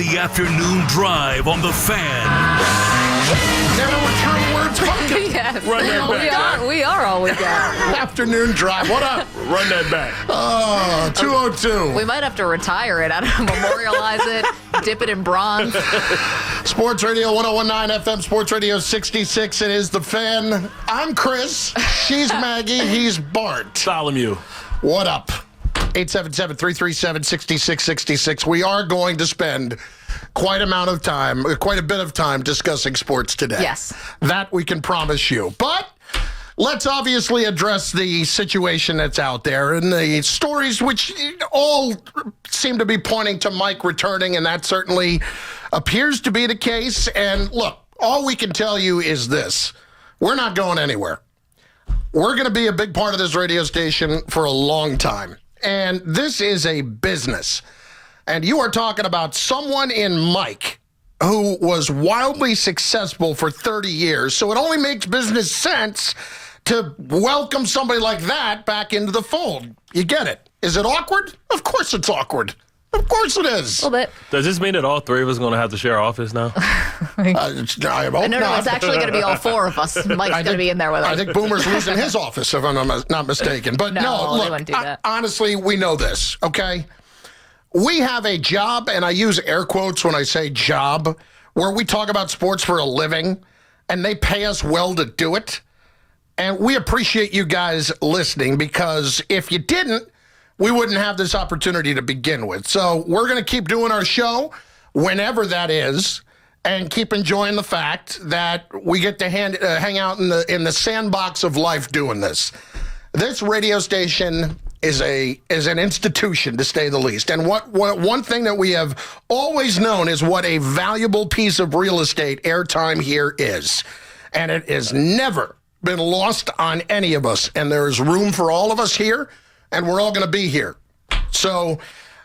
the afternoon drive on the Fan. Never return words spoken. Yes. Run that back. We are all weekend. Afternoon drive. What up? Run that back. Oh, 202. We might have to retire it. I don't know, memorialize it, dip it in bronze. Sports Radio 1019 FM, Sports Radio 66. It is the Fan. I'm Chris. She's Maggie. He's Bart. Solemn you. What up? 877-337-6666. We are going to spend quite a bit of time discussing sports today. Yes. That we can promise you. But let's obviously address the situation that's out there and the stories which all seem to be pointing to Mike returning, and that certainly appears to be the case. And look, all we can tell you is this. We're not going anywhere. We're going to be a big part of this radio station for a long time. And this is a business. And you are talking about someone in Mike who was wildly successful for 30 years. So it only makes business sense to welcome somebody like that back into the fold. You get it. Is it awkward? Of course it's awkward. Of course it is. A little bit. Does this mean that all three of us are going to have to share office now? I hope No, not. it's actually going to be all four of us. Mike's going to be in there with us. I think Boomer's losing his office, if I'm not mistaken. But No, they look, wouldn't do that. Honestly, we know this, okay? We have a job, and I use air quotes when I say job, where we talk about sports for a living, and they pay us well to do it. And we appreciate you guys listening, because if you didn't, we wouldn't have this opportunity to begin with. So we're going to keep doing our show whenever that is, and keep enjoying the fact that we get to hang out in the sandbox of life doing this. This radio station is an institution, to say the least. And one thing that we have always known is what a valuable piece of real estate airtime here is. And it has never been lost on any of us. And there is room for all of us here, and we're all going to be here. So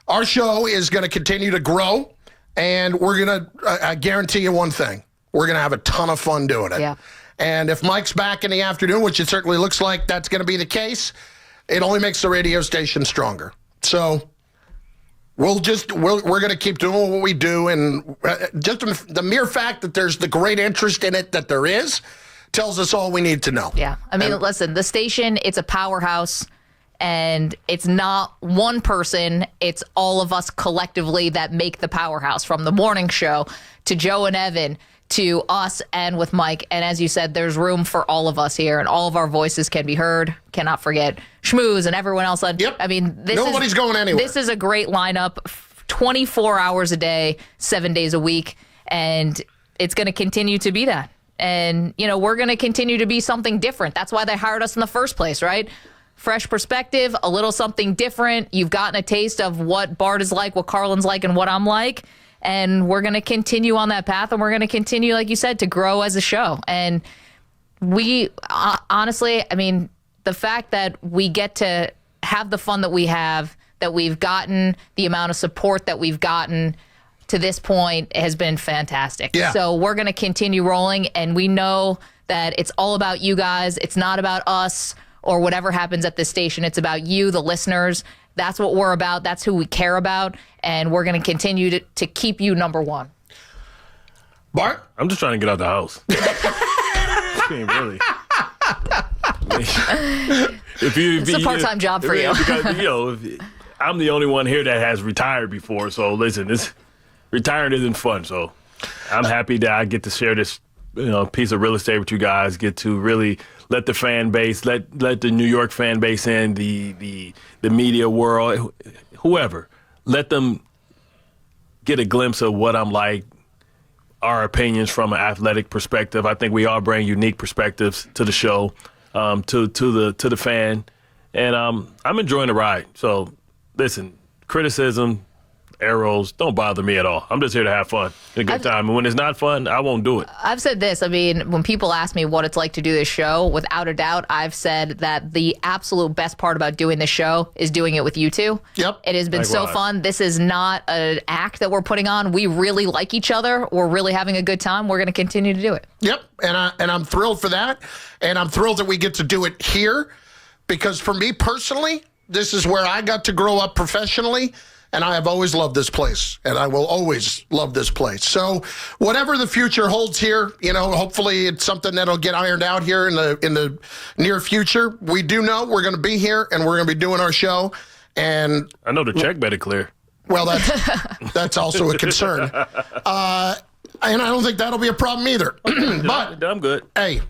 our show is going to continue to grow, and we're going to, I guarantee you one thing, we're going to have a ton of fun doing it. Yeah. And if Mike's back in the afternoon, which it certainly looks like that's going to be the case, it only makes the radio station stronger. So we're going to keep doing what we do, and just the mere fact that there's the great interest in it that there is tells us all we need to know. Yeah. I mean, listen, the station, it's a powerhouse. And it's not one person, it's all of us collectively that make the powerhouse, from the morning show to Joe and Evan to us and with Mike. And as you said, there's room for all of us here, and all of our voices can be heard. Cannot forget Schmooze and everyone else. Yep. I mean, nobody's going anywhere. This is a great lineup, 24 hours a day, 7 days a week. And it's going to continue to be that. And, we're going to continue to be something different. That's why they hired us in the first place, right? Fresh perspective, a little something different. You've gotten a taste of what Bart is like, what Carlin's like, and what I'm like. And we're going to continue on that path, and we're going to continue, like you said, to grow as a show. And we, honestly, I mean, the fact that we get to have the fun that we have, that we've gotten, the amount of support that we've gotten to this point has been fantastic. Yeah. So we're going to continue rolling, and we know that it's all about you guys. It's not about us or whatever happens at this station. It's about you, the listeners. That's what we're about. That's who we care about. And we're going to continue to keep you number one. Bart? I'm just trying to get out the house. I mean, really. It's a part-time job for you. Because, I'm the only one here that has retired before. So, listen, retiring isn't fun. So, I'm happy that I get to share this piece of real estate with you guys, get to really let the fan base, let the New York fan base in, the media world, whoever, let them get a glimpse of what I'm like, our opinions from an athletic perspective. I think we all bring unique perspectives to the show, to the fan, and I'm enjoying the ride. So, listen, criticism, arrows don't bother me at all. I'm just here to have fun and a good time. And when it's not fun, I won't do it. I've said this. I mean, when people ask me what it's like to do this show, without a doubt, I've said that the absolute best part about doing this show is doing it with you two. Yep. It has been so fun. This is not an act that we're putting on. We really like each other. We're really having a good time. We're going to continue to do it. Yep. And I'm thrilled for that. And I'm thrilled that we get to do it here, because for me personally, this is where I got to grow up professionally. and I have always loved this place, and I will always love this place. So whatever the future holds here, hopefully it's something that'll get ironed out here in the near future. We do know we're going to be here, and we're going to be doing our show. And I know the check better clear. Well, that's also a concern. And I don't think that'll be a problem either. But I'm good. Hey,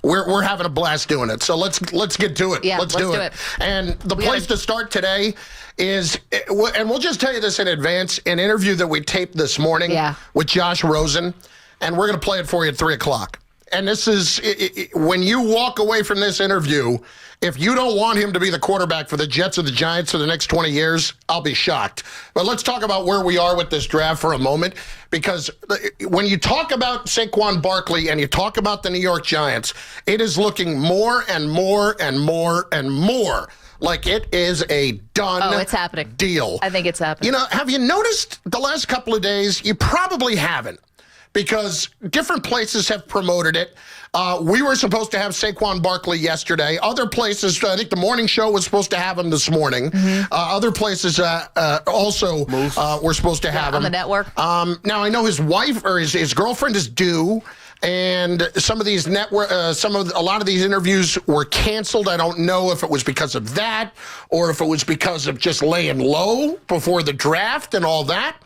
we're having a blast doing it. So let's get to it. Yeah, let's do it. And the place to start today is, and we'll just tell you this in advance, an interview that we taped this morning with Josh Rosen, and we're going to play it for you at 3 o'clock. And this is, when you walk away from this interview, if you don't want him to be the quarterback for the Jets or the Giants for the next 20 years, I'll be shocked. But let's talk about where we are with this draft for a moment, because when you talk about Saquon Barkley and you talk about the New York Giants, it is looking more and more and more and more like it is a done it's happening. Deal. I think it's happening. Have you noticed the last couple of days? You probably haven't, because different places have promoted it. We were supposed to have Saquon Barkley yesterday. Other places, I think the morning show was supposed to have him this morning. Other places also were supposed to have him. On the network. Now, I know his wife or his girlfriend is due, and some of these a lot of these interviews were canceled. I don't know if it was because of that or if it was because of just laying low before the draft and all that.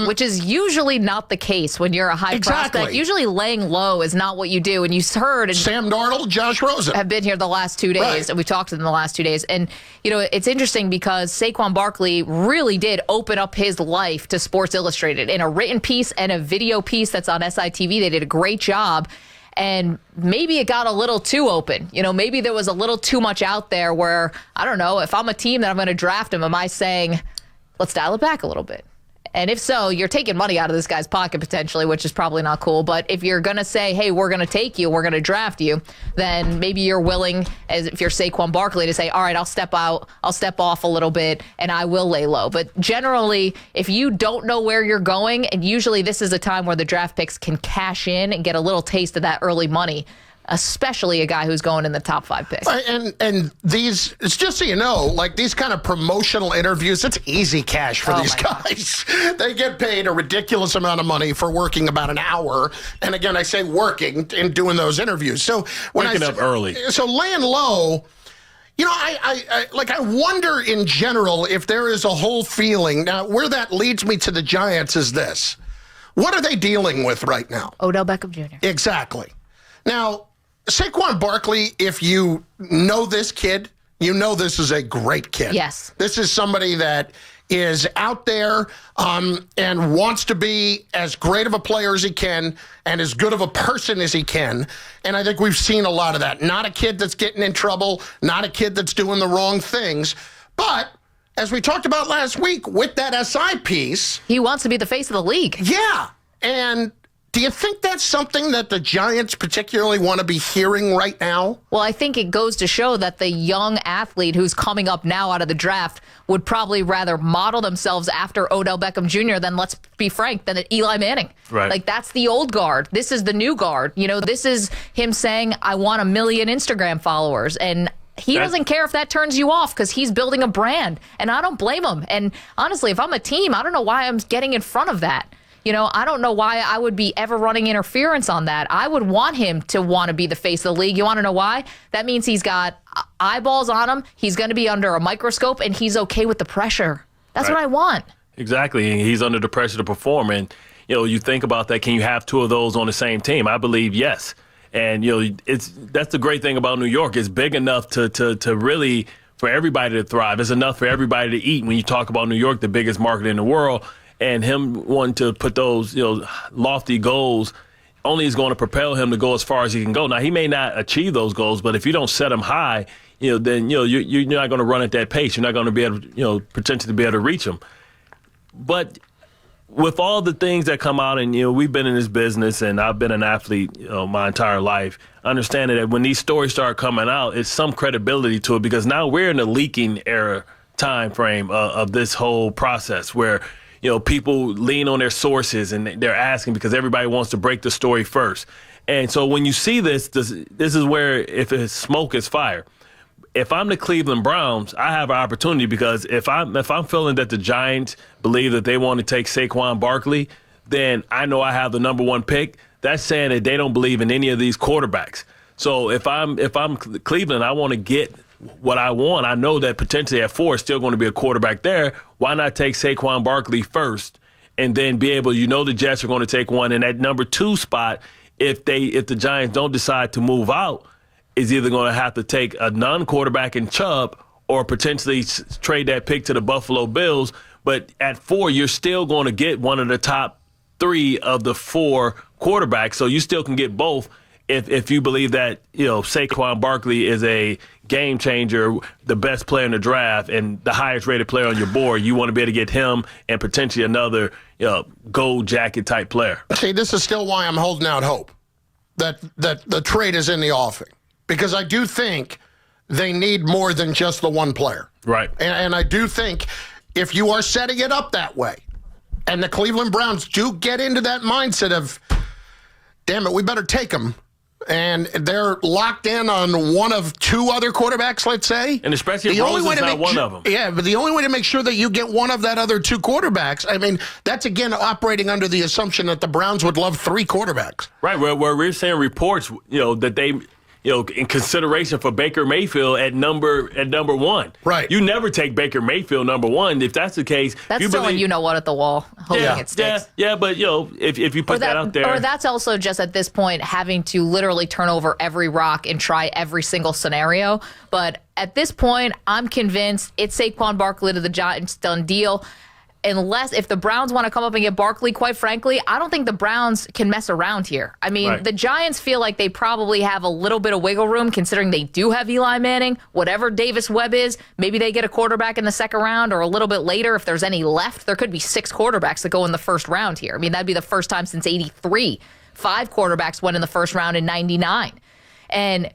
Which is usually not the case when you're a high prospect. Usually laying low is not what you do. And you heard Sam Darnold, Josh Rosen have been here the last 2 days, and we talked to them the last 2 days. And, it's interesting because Saquon Barkley really did open up his life to Sports Illustrated in a written piece and a video piece that's on SITV. They did a great job. And maybe it got a little too open. Maybe there was a little too much out there where, I don't know, if I'm a team that I'm going to draft him, am I saying, let's dial it back a little bit? And if so, you're taking money out of this guy's pocket potentially, which is probably not cool. But if you're going to say, hey, we're going to take you, we're going to draft you, then maybe you're willing, as if you're Saquon Barkley, to say, all right, I'll step off a little bit, and I will lay low. But generally, if you don't know where you're going, and usually this is a time where the draft picks can cash in and get a little taste of that early money, especially a guy who's going in the top 5 picks. And these, it's just so you know, like these kind of promotional interviews, it's easy cash for these guys. They get paid a ridiculous amount of money for working about an hour. And again, I say working and doing those interviews. So when waking up early. So laying low, I wonder in general if there is a whole feeling. Now, where that leads me to the Giants is this. What are they dealing with right now? Odell Beckham Jr. Exactly. Now, Saquon Barkley, if you know this kid, you know this is a great kid. Yes. This is somebody that is out there and wants to be as great of a player as he can and as good of a person as he can. And I think we've seen a lot of that. Not a kid that's getting in trouble, not a kid that's doing the wrong things. But as we talked about last week with that SI piece, he wants to be the face of the league. Yeah. And do you think that's something that the Giants particularly want to be hearing right now? Well, I think it goes to show that the young athlete who's coming up now out of the draft would probably rather model themselves after Odell Beckham Jr. than, let's be frank, than Eli Manning. Right. Like, that's the old guard. This is the new guard. This is him saying, I want 1 million Instagram followers. And he doesn't care if that turns you off because he's building a brand. And I don't blame him. And honestly, if I'm a team, I don't know why I'm getting in front of that. I don't know why I would be ever running interference on that. I would want him to want to be the face of the league. You want to know why? That means he's got eyeballs on him. He's going to be under a microscope, and he's okay with the pressure. That's what I want. Exactly. He's under the pressure to perform. And, you think about that. Can you have 2 of those on the same team? I believe yes. And, that's the great thing about New York. It's big enough to really, for everybody to thrive. It's enough for everybody to eat. When you talk about New York, the biggest market in the world, and him wanting to put those, lofty goals only is going to propel him to go as far as he can go. Now, he may not achieve those goals, but if you don't set them high, then, you're not going to run at that pace. You're not going to be able to, potentially be able to reach them. But with all the things that come out, and, we've been in this business, and I've been an athlete, my entire life, understanding that when these stories start coming out, it's some credibility to it, because now we're in the leaking era time frame of this whole process where, people lean on their sources and they're asking because everybody wants to break the story first. And so when you see this is where if it's smoke, it's fire. if I'm the Cleveland Browns, I have an opportunity because if I'm feeling that the Giants believe that they want to take Saquon Barkley, then I know I have the number one pick. That's saying that they don't believe in any of these quarterbacks. So if I'm Cleveland, I want to get what I want. I know that potentially at 4 is still going to be a quarterback there. Why not take Saquon Barkley first and then be able, the Jets are going to take one. And that number 2 spot, if the Giants don't decide to move out, is either going to have to take a non-quarterback in Chubb or potentially trade that pick to the Buffalo Bills. But at 4, you're still going to get one of the top 3 of the 4 quarterbacks. So you still can get both. If you believe that, Saquon Barkley is a game changer, the best player in the draft, and the highest rated player on your board, you want to be able to get him and potentially another gold jacket type player. See, this is still why I'm holding out hope that the trade is in the offing, because I do think they need more than just the one player. Right. And I do think if you are setting it up that way, and the Cleveland Browns do get into that mindset of, damn it, we better take them, and they're locked in on one of 2 other quarterbacks, let's say. And especially if Rosen's not one of them. Yeah, but the only way to make sure that you get one of that other 2 quarterbacks, I mean, that's, again, operating under the assumption that the Browns would love 3 quarterbacks. Right, where we're saying reports, that they in consideration for Baker Mayfield at number 1. Right. You never take Baker Mayfield number 1. If that's the case, that's still when what at the wall, hoping it sticks. Yeah, but if you put that out there, or that's also just at this point having to literally turn over every rock and try every single scenario. But at this point, I'm convinced it's Saquon Barkley to the Giants, done deal. Unless if the Browns want to come up and get Barkley, quite frankly, I don't think the Browns can mess around here. I mean, The Giants feel like they probably have a little bit of wiggle room considering they do have Eli Manning. Whatever Davis Webb is, maybe they get a quarterback in the second round or a little bit later if there's any left. There could be 6 quarterbacks that go in the first round here. I mean, that'd be the first time since '83. 5 quarterbacks went in the first round in '99. And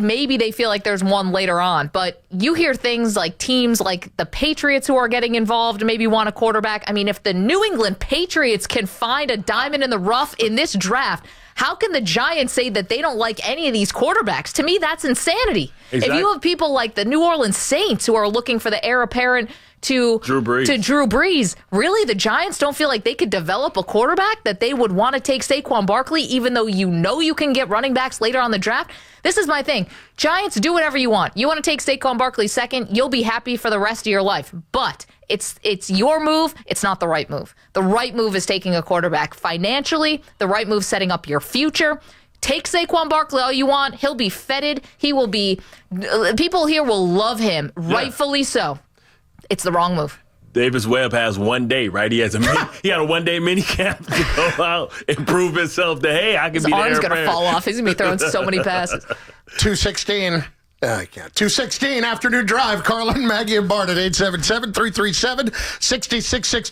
maybe they feel like there's one later on, but you hear things like teams like the Patriots who are getting involved maybe want a quarterback. I mean, if the New England Patriots can find a diamond in the rough in this draft, how can the Giants say that they don't like any of these quarterbacks? To me, that's insanity. Exactly. If you have people like the New Orleans Saints who are looking for the heir apparent to Drew Brees, really, the Giants don't feel like they could develop a quarterback that they would want to take Saquon Barkley, even though you can get running backs later on the draft? This is my thing. Giants, do whatever you want. You want to take Saquon Barkley second, you'll be happy for the rest of your life. But it's your move. It's not the right move. The right move is taking a quarterback financially. The right move is setting up your future. Take Saquon Barkley all you want. He'll be feted. He will be. People here will love him, rightfully so. It's the wrong move. Davis Webb has one day, right? He had a 1-day mini camp to go out and prove himself that, hey, I can be there. His arm's going to fall off. He's going to be throwing so many passes. 216. I can't. 216 afternoon drive. Carlin, Maggie, and Bart at 877-337-6660.